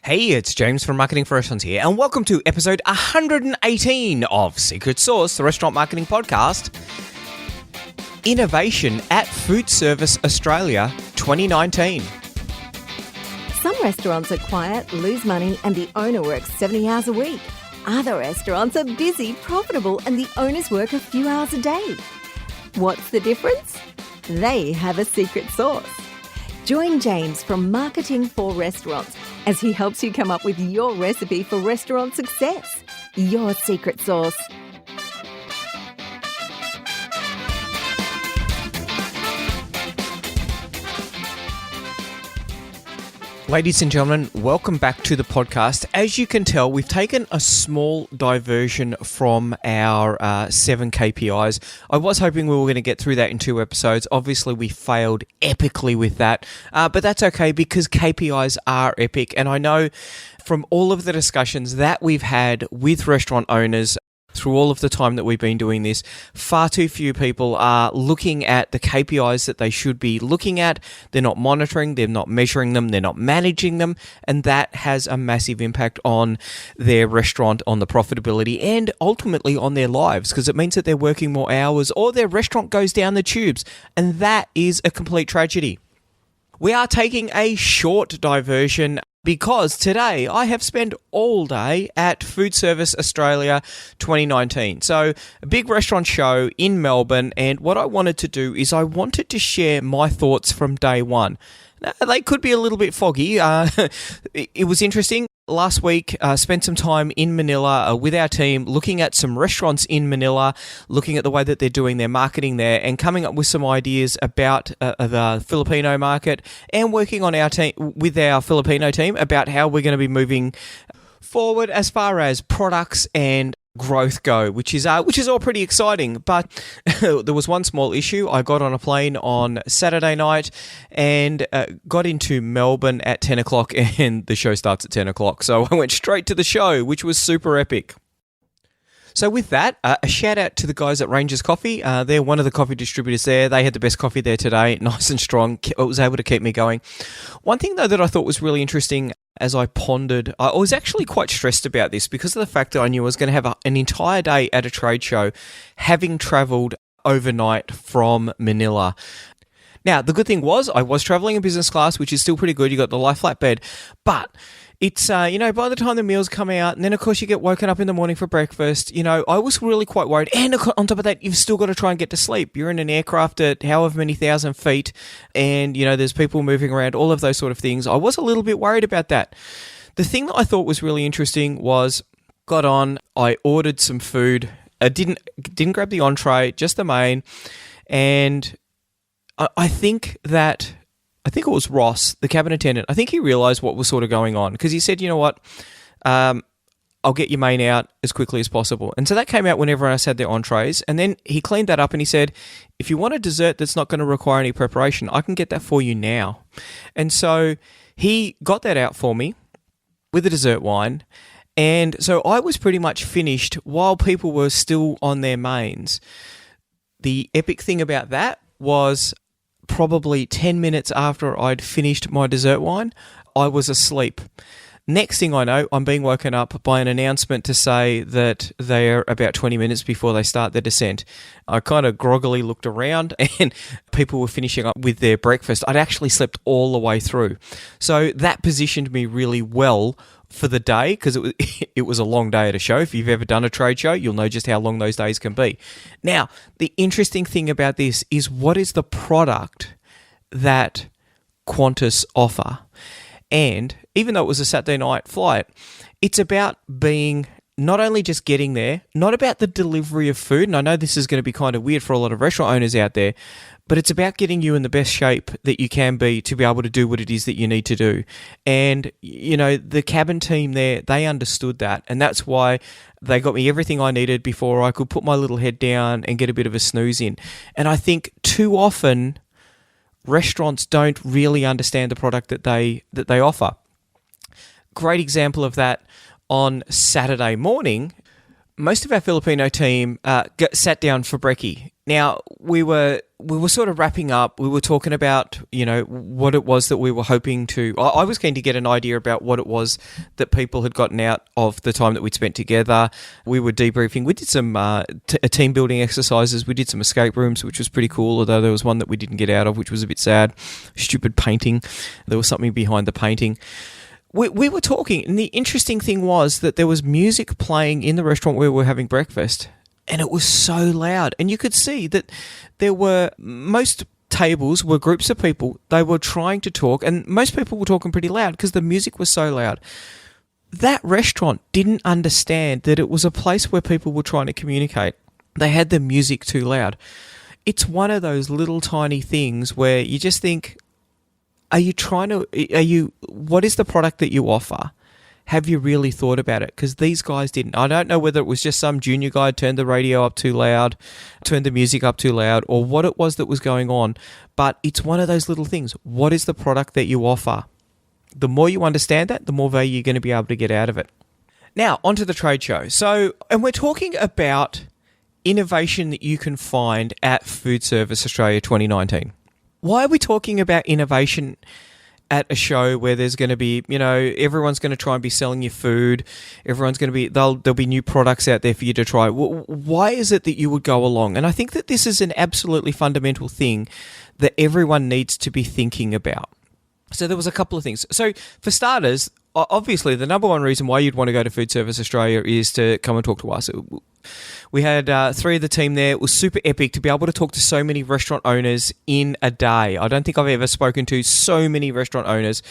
Hey, it's James from Marketing for Restaurants here, and welcome to episode 118 of Secret Sauce, the restaurant marketing podcast. Innovation at Foodservice Australia 2019. Some restaurants are quiet, lose money, and the owner works 70 hours a week. Other restaurants are busy, profitable, and the owners work a few hours a day. What's the difference? They have a secret sauce. Join James from Marketing for Restaurants as he helps you come up with your recipe for restaurant success. Your secret sauce. Ladies and gentlemen, welcome back to the podcast. As you can tell, we've taken a small diversion from our 7 KPIs. I was hoping we were going to get through that in 2 episodes. Obviously, we failed epically with that, but that's okay because KPIs are epic. And I know from all of the discussions that we've had with restaurant owners through all of the time that we've been doing this, far too few people are looking at the KPIs that they should be looking at. They're not monitoring, they're not measuring them, they're not managing them, and that has a massive impact on their restaurant, on the profitability, and ultimately on their lives, because it means that they're working more hours or their restaurant goes down the tubes, and that is a complete tragedy. We are taking a short diversion because today I have spent all day at Foodservice Australia 2019. So a big restaurant show in Melbourne, and what I wanted to do is I wanted to share my thoughts from day one. Now, they could be a little bit foggy. It was interesting. Last week, spent some time in Manila with our team, looking at some restaurants in Manila, looking at the way that they're doing their marketing there, and coming up with some ideas about the Filipino market, and working on our team with our Filipino team about how we're going to be moving forward as far as products and growth go, which is all pretty exciting. But there was one small issue. I got on a plane on Saturday night and got into Melbourne at 10 o'clock, and the show starts at 10 o'clock. So I went straight to the show, which was super epic. So with that, a shout out to the guys at Rangers Coffee. They're one of the coffee distributors there. They had the best coffee there today, nice and strong. It was able to keep me going. One thing, though, that I thought was really interesting as I pondered, I was actually quite stressed about this because of the fact that I knew I was going to have an entire day at a trade show, having travelled overnight from Manila. Now, the good thing was I was travelling in business class, which is still pretty good. You got the lie flat bed, but it's, by the time the meals come out, and then, of course, you get woken up in the morning for breakfast, I was really quite worried. And on top of that, you've still got to try and get to sleep. You're in an aircraft at however many thousand feet, and, there's people moving around, all of those sort of things. I was a little bit worried about that. The thing that I thought was really interesting was, got on, I ordered some food. I didn't grab the entree, just the main, and I think it was Ross, the cabin attendant. I think he realised what was sort of going on because he said, you know what, I'll get your main out as quickly as possible. And so that came out when everyone else had their entrees. And then he cleaned that up and he said, if you want a dessert that's not going to require any preparation, I can get that for you now. And so he got that out for me with the dessert wine. And so I was pretty much finished while people were still on their mains. The epic thing about that was probably 10 minutes after I'd finished my dessert wine, I was asleep. Next thing I know, I'm being woken up by an announcement to say that they're about 20 minutes before they start their descent. I kind of groggily looked around and people were finishing up with their breakfast. I'd actually slept all the way through. So that positioned me really well for the day because it was a long day at a show. If you've ever done a trade show, you'll know just how long those days can be. Now, the interesting thing about this is what is the product that Qantas offer? And even though it was a Saturday night flight, it's about being not only just getting there, not about the delivery of food, and I know this is going to be kind of weird for a lot of restaurant owners out there, but it's about getting you in the best shape that you can be to be able to do what it is that you need to do. And, the cabin team there, they understood that, and that's why they got me everything I needed before I could put my little head down and get a bit of a snooze in. And I think too often restaurants don't really understand the product that they offer. Great example of that, on Saturday morning, most of our Filipino team sat down for brekkie. Now, we were sort of wrapping up. We were talking about, what it was that we were hoping to... I was keen to get an idea about what it was that people had gotten out of the time that we'd spent together. We were debriefing. We did some team building exercises. We did some escape rooms, which was pretty cool, although there was one that we didn't get out of, which was a bit sad. Stupid painting. There was something behind the painting. We were talking, and the interesting thing was that there was music playing in the restaurant where we were having breakfast. And it was so loud. And you could see that most tables were groups of people. They were trying to talk, and most people were talking pretty loud because the music was so loud. That restaurant didn't understand that it was a place where people were trying to communicate. They had the music too loud. It's one of those little tiny things where you just think, what is the product that you offer? Have you really thought about it? Because these guys didn't. I don't know whether it was just some junior guy turned the radio up too loud, turned the music up too loud, or what it was that was going on. But it's one of those little things. What is the product that you offer? The more you understand that, the more value you're going to be able to get out of it. Now, onto the trade show. And we're talking about innovation that you can find at Foodservice Australia 2019. Why are we talking about innovation at a show where there's going to be, everyone's going to try and be selling you food. Everyone's going to be, there'll be new products out there for you to try. Why is it that you would go along? And I think that this is an absolutely fundamental thing that everyone needs to be thinking about. So there was a couple of things. So for starters, obviously the number one reason why you'd want to go to Foodservice Australia is to come and talk to us. We had 3 of the team there. It was super epic to be able to talk to so many restaurant owners in a day. I don't think I've ever spoken to so many restaurant owners.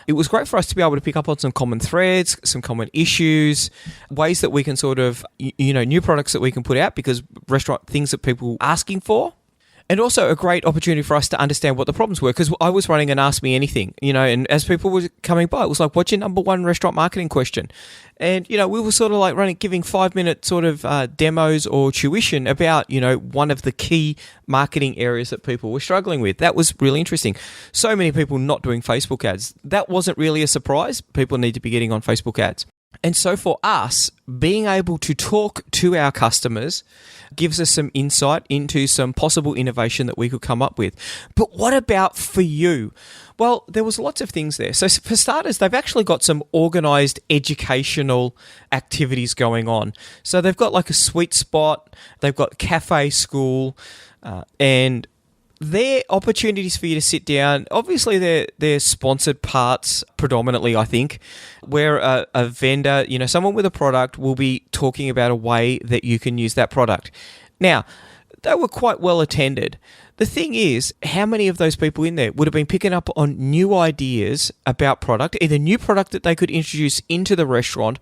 It was great for us to be able to pick up on some common threads, some common issues, ways that we can sort of, new products that we can put out because restaurant things that people are asking for. And also a great opportunity for us to understand what the problems were, because I was running an Ask Me Anything, and as people were coming by, it was like, what's your number one restaurant marketing question? And, we were sort of like giving 5-minute sort of demos or tuition about, one of the key marketing areas that people were struggling with. That was really interesting. So many people not doing Facebook ads. That wasn't really a surprise. People need to be getting on Facebook ads. And so for us, being able to talk to our customers gives us some insight into some possible innovation that we could come up with. But what about for you? Well, there was lots of things there. So for starters, they've actually got some organised educational activities going on. So they've got like a sweet spot, they've got cafe school, and they're opportunities for you to sit down. Obviously, they're sponsored parts predominantly, I think, where a vendor, someone with a product will be talking about a way that you can use that product. Now, they were quite well attended. The thing is, how many of those people in there would have been picking up on new ideas about product, either new product that they could introduce into the restaurant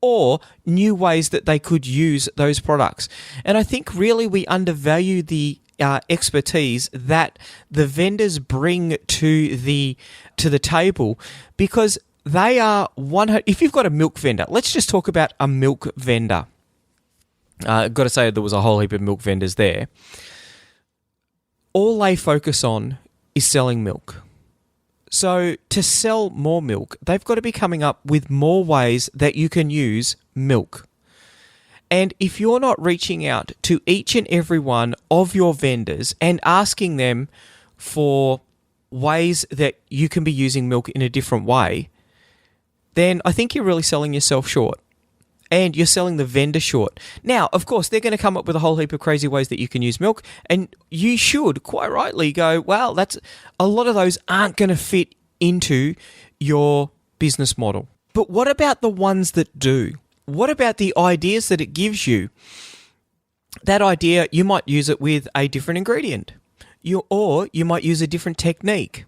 or new ways that they could use those products? And I think really we undervalue the expertise that the vendors bring to the table, because they are if you've got a milk vendor, let's just talk about a milk vendor. I've got to say there was a whole heap of milk vendors there. All they focus on is selling milk. So to sell more milk, they've got to be coming up with more ways that you can use milk. And if you're not reaching out to each and every one of your vendors and asking them for ways that you can be using milk in a different way, then I think you're really selling yourself short. And you're selling the vendor short. Now, of course, they're going to come up with a whole heap of crazy ways that you can use milk. And you should, quite rightly, go, well, that's a lot of those aren't going to fit into your business model. But what about the ones that do? What about the ideas that it gives you? That idea, you might use it with a different ingredient, or you might use a different technique.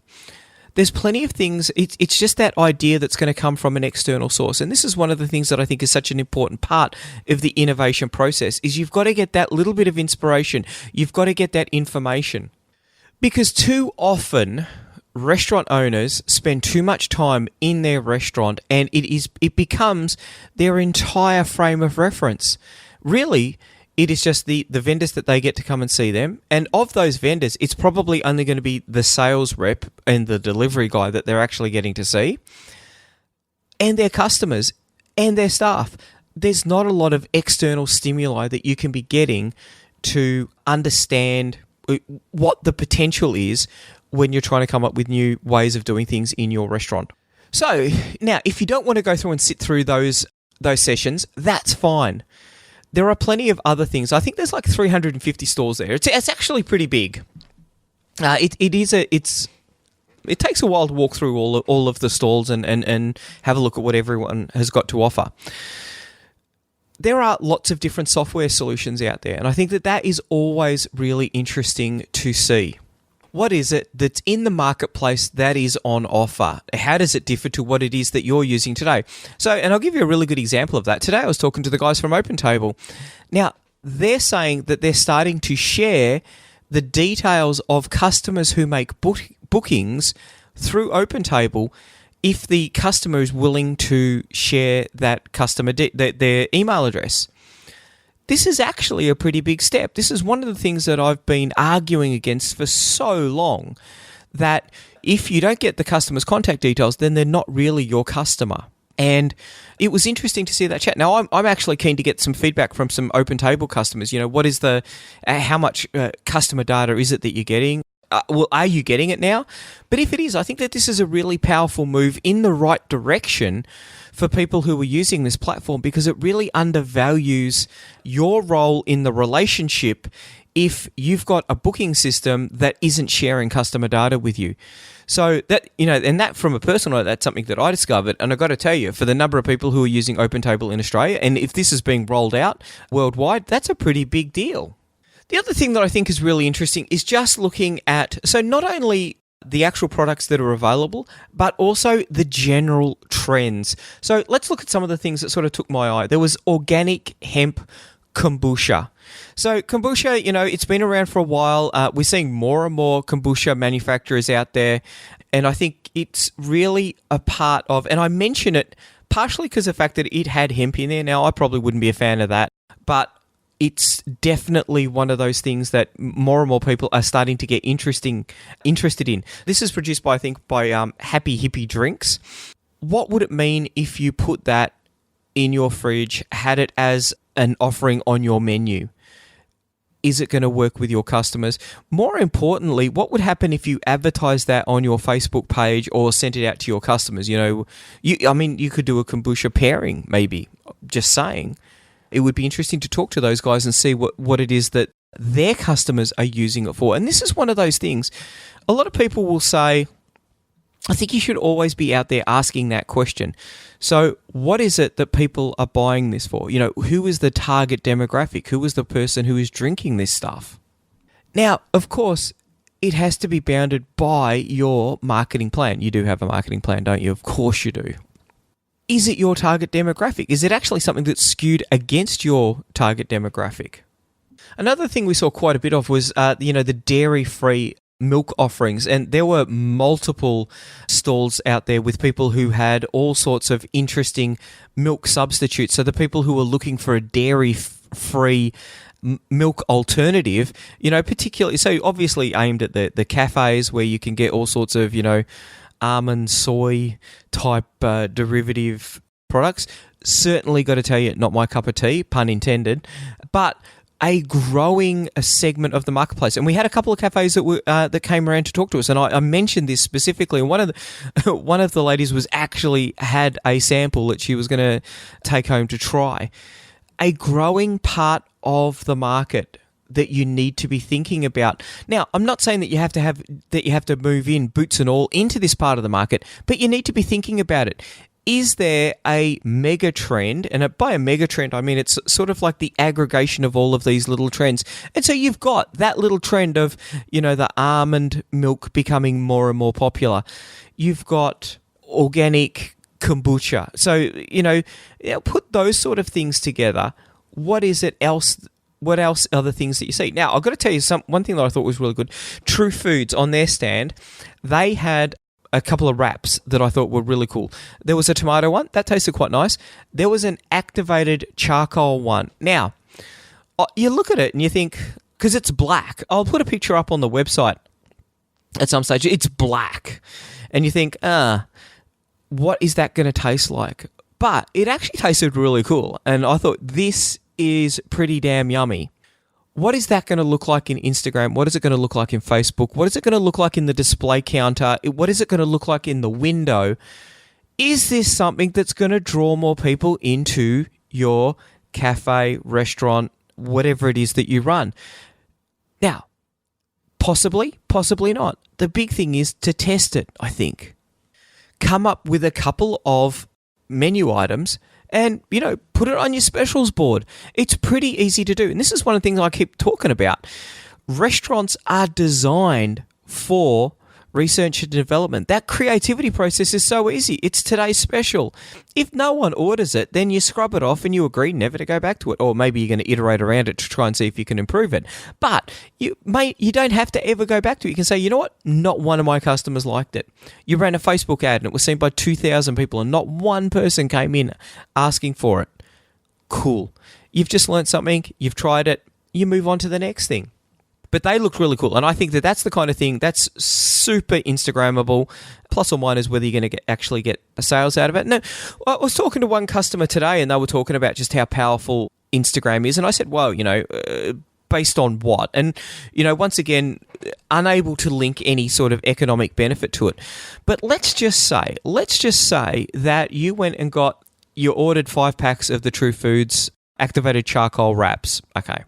There's plenty of things. It's just that idea that's going to come from an external source. And this is one of the things that I think is such an important part of the innovation process, is you've got to get that little bit of inspiration. You've got to get that information. Because too often, restaurant owners spend too much time in their restaurant, and it becomes their entire frame of reference. Really, it is just the vendors that they get to come and see them. And of those vendors, it's probably only going to be the sales rep and the delivery guy that they're actually getting to see, and their customers and their staff. There's not a lot of external stimuli that you can be getting to understand what the potential is when you're trying to come up with new ways of doing things in your restaurant. So now, if you don't want to go through and sit through those sessions, that's fine. There are plenty of other things. I think there's like 350 stores there. It's actually pretty big. It takes a while to walk through all of the stalls and have a look at what everyone has got to offer. There are lots of different software solutions out there, and I think that is always really interesting to see. What is it that's in the marketplace that is on offer? How does it differ to what it is that you're using today? So, and I'll give you a really good example of that. Today I was talking to the guys from OpenTable. Now, they're saying that they're starting to share the details of customers who make bookings through OpenTable if the customer is willing to share that customer their email address. This is actually a pretty big step. This is one of the things that I've been arguing against for so long, that if you don't get the customer's contact details, then they're not really your customer. And it was interesting to see that chat. Now, I'm actually keen to get some feedback from some OpenTable customers. You know, what is how much customer data is it that you're getting? Are you getting it now? But if it is, I think that this is a really powerful move in the right direction for people who are using this platform, because it really undervalues your role in the relationship if you've got a booking system that isn't sharing customer data with you. So that, you know, and that from a personal note, that's something that I discovered. And I've got to tell you, for the number of people who are using OpenTable in Australia, and if this is being rolled out worldwide, that's a pretty big deal. The other thing that I think is really interesting is just looking at, so not only the actual products that are available, but also the general trends. So let's look at some of the things that sort of took my eye. There was organic hemp kombucha. So kombucha, you know, it's been around for a while. We're seeing more and more kombucha manufacturers out there. And I think it's really a part of, and I mention it partially because of the fact that it had hemp in there. Now, I probably wouldn't be a fan of that, but it's definitely one of those things that more and more people are starting to get interested in. This is produced by, I think, by Hippy drinks. What would it mean if you put that in your fridge, had it as an offering on your menu? Is it going to work with your customers? More importantly, what would happen if you advertised that on your Facebook page or sent it out to your customers? You know, you could do a kombucha pairing, maybe. Just saying. It would be interesting to talk to those guys and see what it is that their customers are using it for. And this is one of those things. A lot of people will say, I think you should always be out there asking that question. So what is it that people are buying this for? You know, who is the target demographic? Who is the person who is drinking this stuff? Now, of course, it has to be bounded by your marketing plan. You do have a marketing plan, don't you? Of course you do. Is it your target demographic? Is it actually something that's skewed against your target demographic? Another thing we saw quite a bit of was, the dairy-free milk offerings, and there were multiple stalls out there with people who had all sorts of interesting milk substitutes. So the people who were looking for a dairy-free milk alternative, you know, particularly, so obviously aimed at the cafes where you can get all sorts of, you know, almond, soy type derivative products. Certainly got to tell you, not my cup of tea, pun intended, but a growing segment of the marketplace. And we had a couple of cafes that came around to talk to us, and I mentioned this specifically. And one of the ladies was actually had a sample that she was going to take home to try. A growing part of the market that you need to be thinking about. Now, I'm not saying that you have to move in boots and all into this part of the market, but you need to be thinking about it. Is there a mega trend? And by a mega trend, I mean it's sort of like the aggregation of all of these little trends. And so you've got that little trend of, you know, the almond milk becoming more and more popular. You've got organic kombucha. So, you know, put those sort of things together. What else are the things that you see? Now, I've got to tell you one thing that I thought was really good. True Foods, on their stand, they had a couple of wraps that I thought were really cool. There was a tomato one. That tasted quite nice. There was an activated charcoal one. Now, you look at it and you think, because it's black. I'll put a picture up on the website at some stage. It's black. And you think, what is that going to taste like? But it actually tasted really cool. And I thought, this is pretty damn yummy. what is that going to look like in Instagram? What is it going to look like in Facebook? What is it going to look like in the display counter? What is it going to look like in the window? Is this something that's going to draw more people into your cafe, restaurant, whatever it is that you run? Now, possibly, possibly not. The big thing is to test it, I think. Come up with a couple of menu items and, put it on your specials board. It's pretty easy to do. And this is one of the things I keep talking about. Restaurants are designed for research and development. That creativity process is so easy. It's today's special. If no one orders it, then you scrub it off and you agree never to go back to it. Or maybe you're going to iterate around it to try and see if you can improve it. But you don't have to ever go back to it. You can say, you know what? Not one of my customers liked it. You ran a Facebook ad and it was seen by 2,000 people and not one person came in asking for it. Cool. You've just learned something. You've tried it. You move on to the next thing. But they look really cool. And I think that that's the kind of thing that's super Instagrammable, plus or minus whether you're going to actually get sales out of it. Now, I was talking to one customer today and they were talking about just how powerful Instagram is. And I said, well, based on what? And, once again, unable to link any sort of economic benefit to it. But let's just say that you went and you ordered 5 packs of the True Foods activated charcoal wraps. Okay.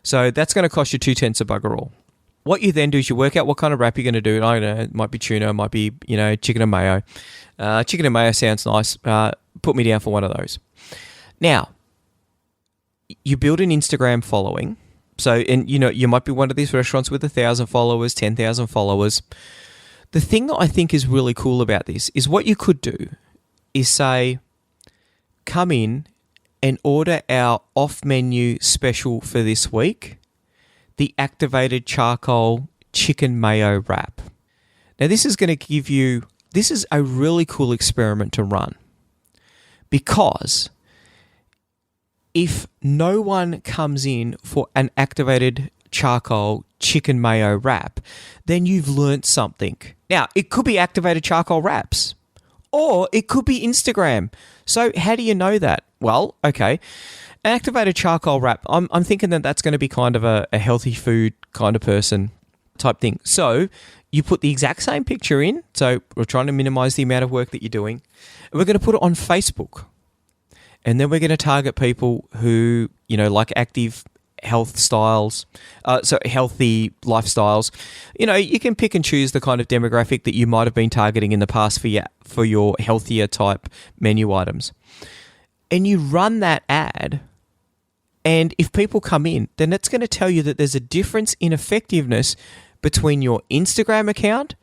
So that's going to cost you 2/10 of bugger all. What you then do is you work out what kind of wrap you're going to do. I don't know, it might be tuna, it might be, chicken and mayo. Chicken and mayo sounds nice. Put me down for one of those. Now, you build an Instagram following. So, and you might be one of these restaurants with 1,000 followers, 10,000 followers. The thing that I think is really cool about this is what you could do is say, come in and order our off-menu special for this week, the activated charcoal chicken mayo wrap. Now, this is a really cool experiment to run, because if no one comes in for an activated charcoal chicken mayo wrap, then you've learnt something. Now, it could be activated charcoal wraps, or it could be Instagram. So how do you know that? Well, okay, an activated charcoal wrap. I'm thinking that that's going to be kind of a healthy food kind of person type thing. So you put the exact same picture in. So we're trying to minimize the amount of work that you're doing. And we're going to put it on Facebook. And then we're going to target people who, like active health styles, healthy lifestyles. You can pick and choose the kind of demographic that you might have been targeting in the past for your healthier type menu items. And you run that ad, and if people come in, then that's going to tell you that there's a difference in effectiveness between your Instagram account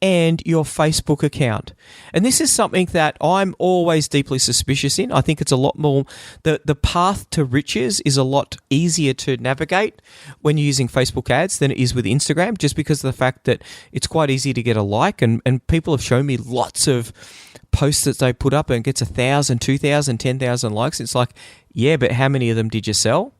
and your Facebook account. And this is something that I'm always deeply suspicious in. I think it's a lot more, the path to riches is a lot easier to navigate when you're using Facebook ads than it is with Instagram, just because of the fact that it's quite easy to get a like, and people have shown me lots of posts that they put up and gets 1,000, 2,000, 10,000 likes. It's like, yeah, but how many of them did you sell?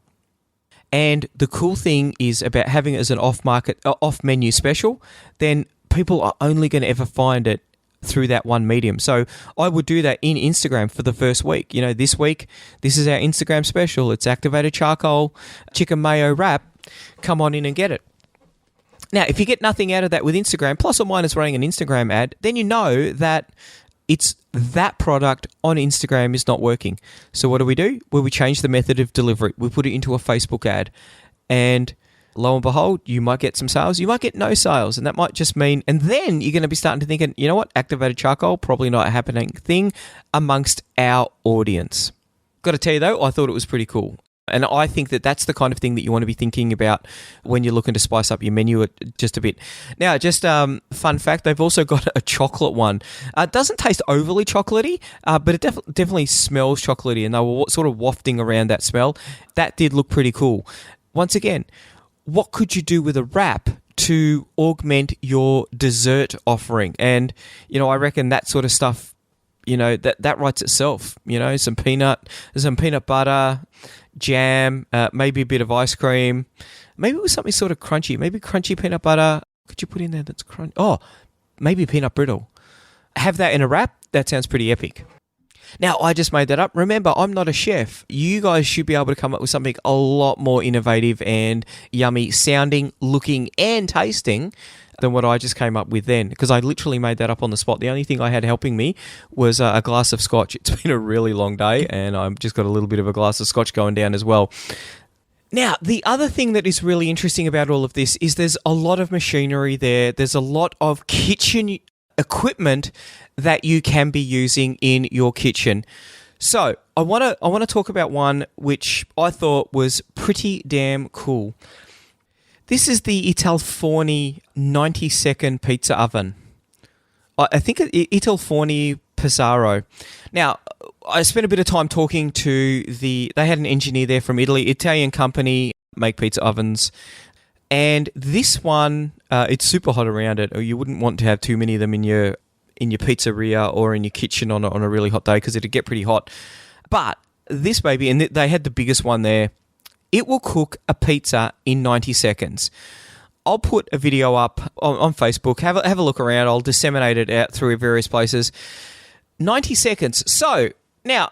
And the cool thing is about having it as an off-menu special, then people are only going to ever find it through that one medium. So I would do that in Instagram for the first week. This week, this is our Instagram special. It's activated charcoal chicken mayo wrap. Come on in and get it. Now, if you get nothing out of that with Instagram, plus or minus running an Instagram ad, then you know that it's that product on Instagram is not working. So what do? Well, we change the method of delivery. We put it into a Facebook ad, and lo and behold, you might get some sales. You might get no sales, and that might just mean, and then you're going to be starting to thinking, you know what, activated charcoal, probably not a happening thing amongst our audience. Got to tell you though, I thought it was pretty cool. And I think that that's the kind of thing that you want to be thinking about when you're looking to spice up your menu just a bit. Now, just fun fact, they've also got a chocolate one. It doesn't taste overly chocolatey, but it definitely smells chocolatey, and they were sort of wafting around that smell. That did look pretty cool. Once again, what could you do with a wrap to augment your dessert offering? And, I reckon that sort of stuff, that writes itself. Some peanut butter, jam, maybe a bit of ice cream, maybe it was something sort of crunchy, maybe crunchy peanut butter. Could you put in there that's crunchy? Oh, maybe peanut brittle. Have that in a wrap. That sounds pretty epic. Now, I just made that up. Remember, I'm not a chef. You guys should be able to come up with something a lot more innovative and yummy sounding, looking, and tasting than what I just came up with then, because I literally made that up on the spot. The only thing I had helping me was a glass of scotch. It's been a really long day, and I've just got a little bit of a glass of scotch going down as well. Now, the other thing that is really interesting about all of this is there's a lot of machinery there. There's a lot of kitchen equipment that you can be using in your kitchen. So I want to talk about one which I thought was pretty damn cool. This is the Italforni 90-second pizza oven. I think Italforni Pesaro. Now, I spent a bit of time talking to they had an engineer there from Italy, Italian company, make pizza ovens. And this one, it's super hot around it. Or you wouldn't want to have too many of them in your pizzeria or in your kitchen on a really hot day, because it'd get pretty hot. But this baby, and they had the biggest one there, it will cook a pizza in 90 seconds. I'll put a video up on Facebook. Have a look around. I'll disseminate it out through various places. 90 seconds. So now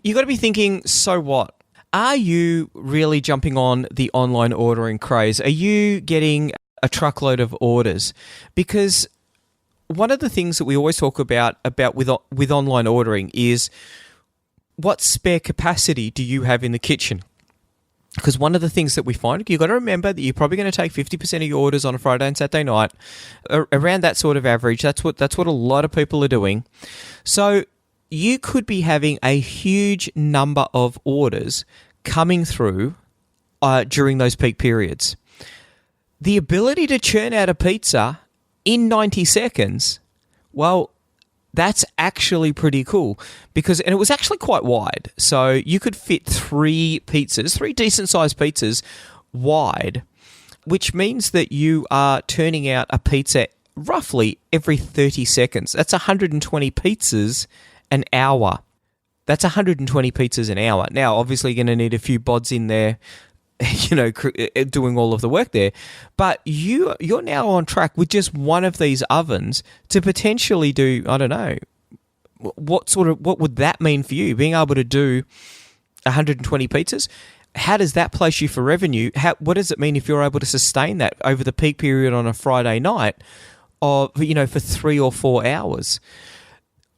you got to be thinking, so what? Are you really jumping on the online ordering craze? Are you getting a truckload of orders? Because one of the things that we always talk about with online ordering is, what spare capacity do you have in the kitchen? Because one of the things that we find, you've got to remember that you're probably going to take 50% of your orders on a Friday and Saturday night, around that sort of average. That's what a lot of people are doing. So you could be having a huge number of orders coming through during those peak periods. The ability to churn out a pizza in 90 seconds, well, that's actually pretty cool, and it was actually quite wide. So you could fit three decent sized pizzas wide, which means that you are turning out a pizza roughly every 30 seconds. That's 120 pizzas an hour. That's 120 pizzas an hour. Now, obviously, you're going to need a few bods in there, doing all of the work there. But you're now on track with just one of these ovens to potentially do, I don't know, what would that mean for you? Being able to do 120 pizzas? How does that place you for revenue? What does it mean if you're able to sustain that over the peak period on a Friday night, for 3 or 4 hours?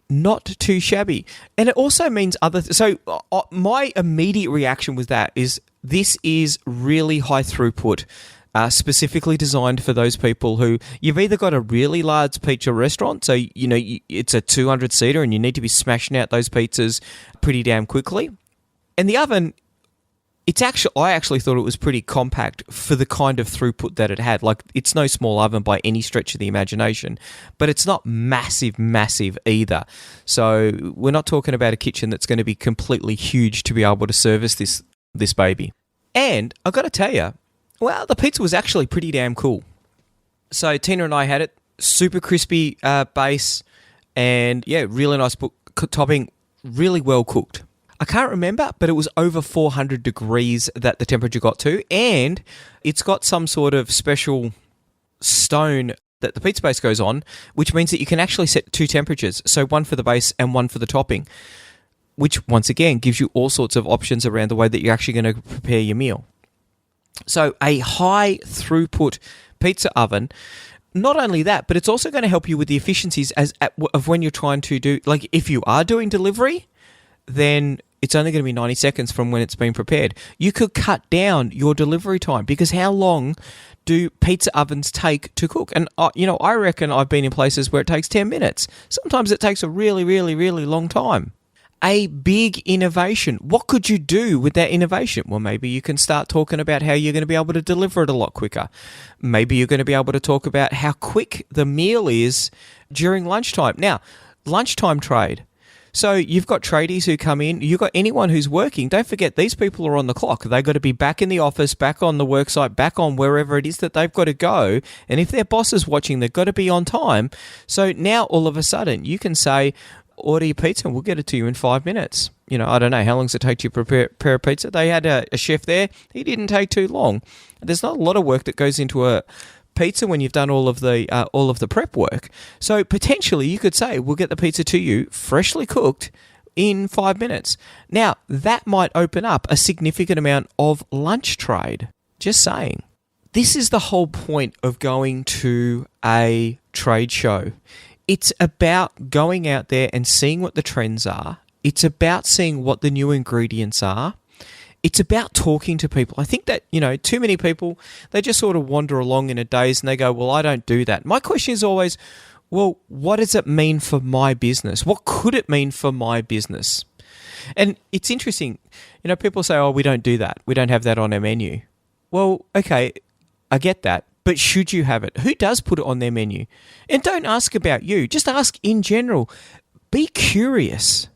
Not too shabby. And it also means my immediate reaction was this is really high throughput, specifically designed for those people who, you've either got a really large pizza restaurant, so it's a 200-seater and you need to be smashing out those pizzas pretty damn quickly. And the oven, I actually thought it was pretty compact for the kind of throughput that it had. Like, it's no small oven by any stretch of the imagination, but it's not massive either. So we're not talking about a kitchen that's going to be completely huge to be able to service this baby. And I've got to tell you, well, the pizza was actually pretty damn cool. So Tina and I had it, super crispy base, and yeah, really nice topping, really well cooked. I can't remember, but it was over 400 degrees that the temperature got to, and it's got some sort of special stone that the pizza base goes on, which means that you can actually set two temperatures, so one for the base and one for the topping, which once again gives you all sorts of options around the way that you're actually going to prepare your meal. So a high throughput pizza oven, not only that, but it's also going to help you with the efficiencies of when you're trying to do, like, if you are doing delivery, then it's only going to be 90 seconds from when it's been prepared. You could cut down your delivery time, because how long do pizza ovens take to cook? And, I reckon I've been in places where it takes 10 minutes. Sometimes it takes a really, really, really long time. A big innovation. What could you do with that innovation? Well, maybe you can start talking about how you're going to be able to deliver it a lot quicker. Maybe you're going to be able to talk about how quick the meal is during lunchtime. Now, lunchtime trade. So you've got tradies who come in, you've got anyone who's working. Don't forget, these people are on the clock. They've got to be back in the office, back on the work site, back on wherever it is that they've got to go. And if their boss is watching, they've got to be on time. So now all of a sudden you can say, order your pizza and we'll get it to you in 5 minutes. I don't know, how long does it take to prepare a pizza? They had a chef there. He didn't take too long. There's not a lot of work that goes into a pizza when you've done all of the prep work. So potentially you could say, we'll get the pizza to you freshly cooked in 5 minutes. Now, that might open up a significant amount of lunch trade. Just saying. This is the whole point of going to a trade show. It's about going out there and seeing what the trends are. It's about seeing what the new ingredients are. It's about talking to people. I think that, too many people, they just sort of wander along in a daze and they go, well, I don't do that. My question is always, well, what does it mean for my business? What could it mean for my business? And it's interesting. People say, oh, we don't do that. We don't have that on our menu. Well, okay, I get that. But should you have it? Who does put it on their menu? And don't ask about you. Just ask in general. Be curious.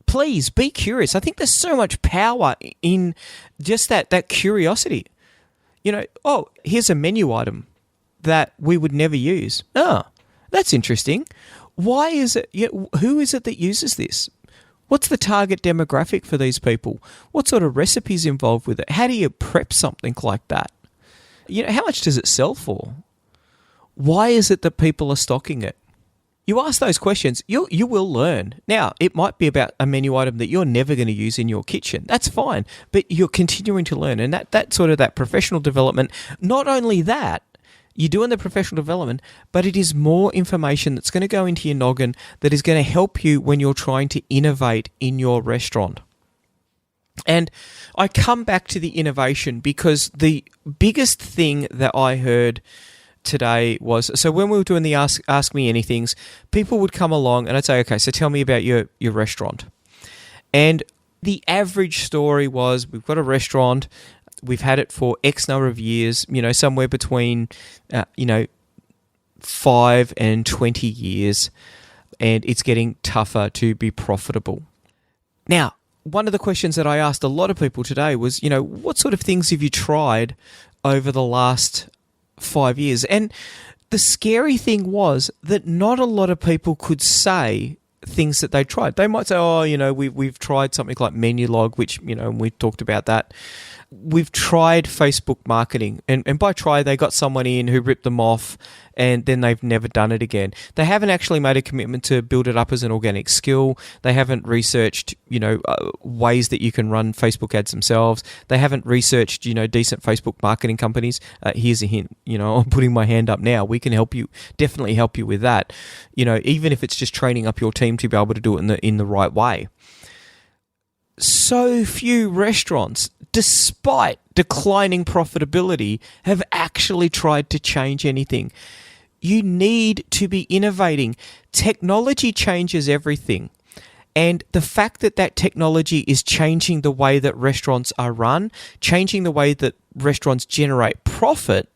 Please be curious. I think there's so much power in just that curiosity. Oh, here's a menu item that we would never use. Oh, that's interesting. Why is it? Who is it that uses this? What's the target demographic for these people? What sort of recipes involved with it? How do you prep something like that? How much does it sell for? Why is it that people are stocking it? You ask those questions, you will learn. Now, it might be about a menu item that you're never going to use in your kitchen. That's fine, but you're continuing to learn. And that sort of that professional development, not only that, you're doing the professional development, but it is more information that's going to go into your noggin that is going to help you when you're trying to innovate in your restaurant. And I come back to the innovation because the biggest thing that I heard today was, so when we were doing the Ask Me Anythings, people would come along and I'd say, okay, so tell me about your restaurant. And the average story was, we've got a restaurant, we've had it for X number of years, somewhere between, 5 and 20 years, and it's getting tougher to be profitable. Now, one of the questions that I asked a lot of people today was, what sort of things have you tried over the last 5 years? And the scary thing was that not a lot of people could say things that they tried. They might say, oh, we've tried something like Menulog, which, and we talked about that. We've tried Facebook marketing, and by try, they got someone in who ripped them off, and then they've never done it again. They haven't actually made a commitment to build it up as an organic skill. They haven't researched, ways that you can run Facebook ads themselves. They haven't researched, decent Facebook marketing companies. Here's a hint, I'm putting my hand up now. We can help you, definitely help you with that. Even if it's just training up your team to be able to do it in the right way. So few restaurants, despite declining profitability, have actually tried to change anything. You need to be innovating. Technology changes everything. And the fact that technology is changing the way that restaurants are run, changing the way that restaurants generate profit,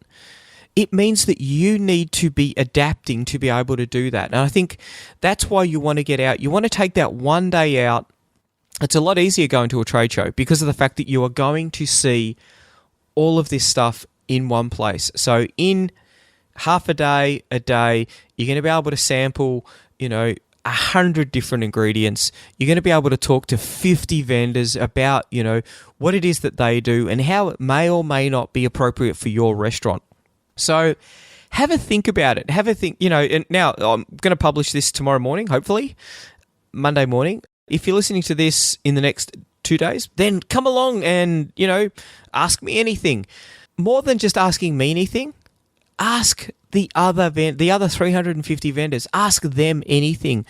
it means that you need to be adapting to be able to do that. And I think that's why you want to get out. You want to take that one day out. It's a lot easier going to a trade show because of the fact that you are going to see all of this stuff in one place. So in half a day, you're going to be able to sample, 100 different ingredients. You're going to be able to talk to 50 vendors about, what it is that they do and how it may or may not be appropriate for your restaurant. So have a think about it. Have a think, and now I'm going to publish this tomorrow morning, hopefully, Monday morning. If you're listening to this in the next 2 days, then come along and, ask me anything. More than just asking me anything, ask the other 350 vendors. Ask them anything.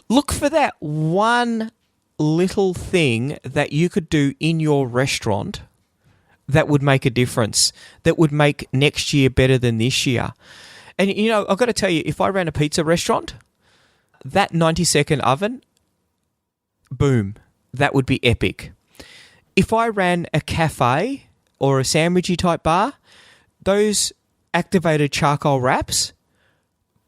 Look for that one little thing that you could do in your restaurant that would make a difference, that would make next year better than this year. And, I've got to tell you, if I ran a pizza restaurant, that 90-second oven, boom, that would be epic. If I ran a cafe or a sandwichy type bar, those activated charcoal wraps,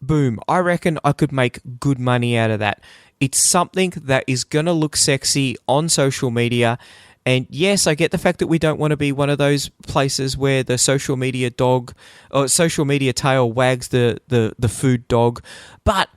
boom, I reckon I could make good money out of that. It's something that is going to look sexy on social media. And yes, I get the fact that we don't want to be one of those places where the social media dog or social media tail wags the food dog, but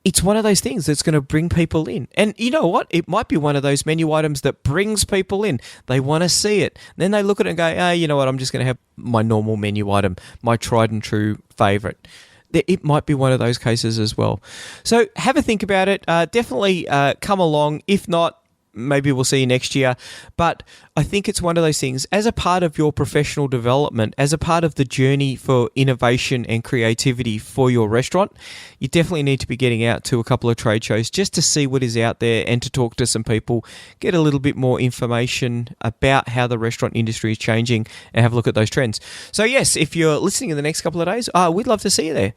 it's one of those things that's going to bring people in. And you know what? It might be one of those menu items that brings people in. They want to see it. Then they look at it and go, you know what? I'm just going to have my normal menu item, my tried and true favorite. it might be one of those cases as well. So have a think about it. Definitely come along. If not, maybe we'll see you next year. But I think it's one of those things, as a part of your professional development, as a part of the journey for innovation and creativity for your restaurant, you definitely need to be getting out to a couple of trade shows just to see what is out there and to talk to some people, get a little bit more information about how the restaurant industry is changing and have a look at those trends. So yes, if you're listening in the next couple of days, we'd love to see you there.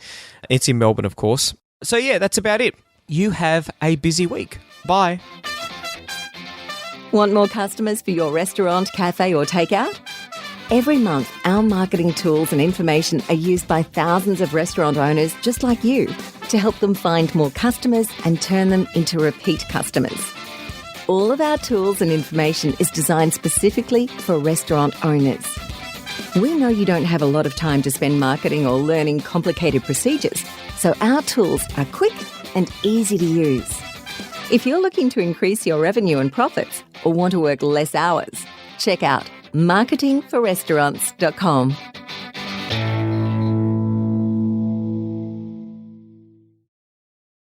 It's in Melbourne, of course. So yeah, that's about it. You have a busy week. Bye. Want more customers for your restaurant, cafe or takeout? Every month, our marketing tools and information are used by thousands of restaurant owners just like you to help them find more customers and turn them into repeat customers. All of our tools and information is designed specifically for restaurant owners. We know you don't have a lot of time to spend marketing or learning complicated procedures, so our tools are quick and easy to use. If you're looking to increase your revenue and profits or want to work less hours, check out marketingforrestaurants.com.